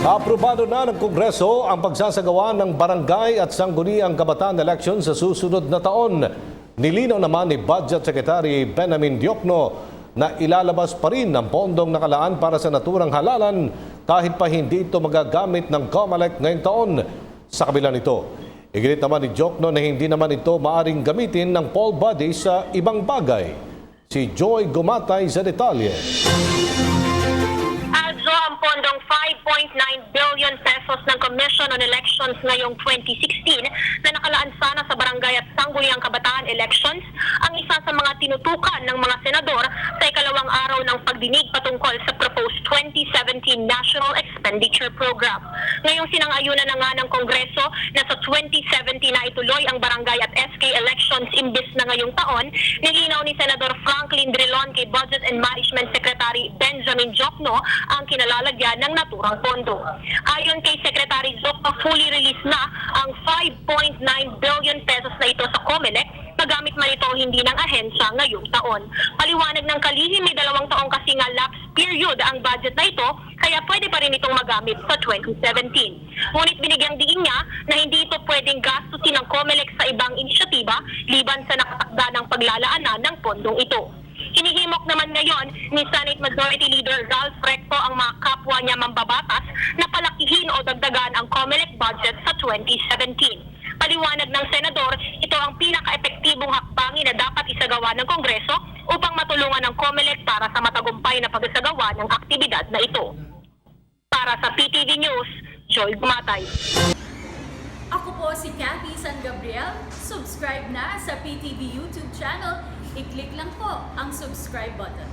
Aprobado na ng Kongreso ang pagsasagawa ng barangay at sangguniang kabataan election sa susunod na taon. Nilinaw naman ni Budget Secretary Benjamin Diokno na ilalabas pa rin ang pondong nakalaan para sa naturang halalan kahit pa hindi ito magagamit ng COMELEC ngayong taon. Sa kabila nito, iginit naman ni Diokno na hindi naman ito maaring gamitin ng poll body sa ibang bagay. Si Joy Gumatay sa detalye. Ang pondong 5.9 billion pesos ng Commission on Elections ngayong 2016 na nakalaan sana sa barangay at sangguniang kabataan elections ang isa sa mga tinutukan ng mga senador sa ikalawang araw ng pagdinig patungkol sa proposed 2017 National Expenditure Program. Ngayong sinang-ayunan na nga ng Kongreso na sa 2017 na ituloy ang barangay at SK elections imbis na ngayong taon, nilinaw ni Senador Franklin Drilon kay Budget and Management Secretary Benjamin Diokno ang kinalalagyan ng naturang pondo. Ayon kay Secretary Diokno, fully released na ang 5.9 billion pesos na ito sa COMELEC, magamit man ito hindi ng ahensya ngayong taon. Paliwanag ng kalihim, may 2 taong kasi nga lapse period ang budget na ito, kaya pwede pa rin itong magamit sa 2017. Ngunit binigyang diin niya na hindi ito pwedeng gastusin ng COMELEC sa ibang inisyatiba liban sa nakatakda ng paglalaanan ng pondong ito. Hinihimok naman ngayon ni Senate Majority Leader Ralph Recto ang mga kapwa niya mambabatas na palakihin o dagdagan ang COMELEC budget sa 2017. Paliwanag ng Senador, ito ang pinaka-epektibong hakbangin na dapat isagawa ng Kongreso upang matulungan ng COMELEC para sa matagumpay na pagsasagawa ng aktibidad na ito. Para sa PTV News, Joy Gumatay. Ako po si Cathy San Gabriel. Subscribe na sa PTV YouTube channel. I-click lang po ang subscribe button.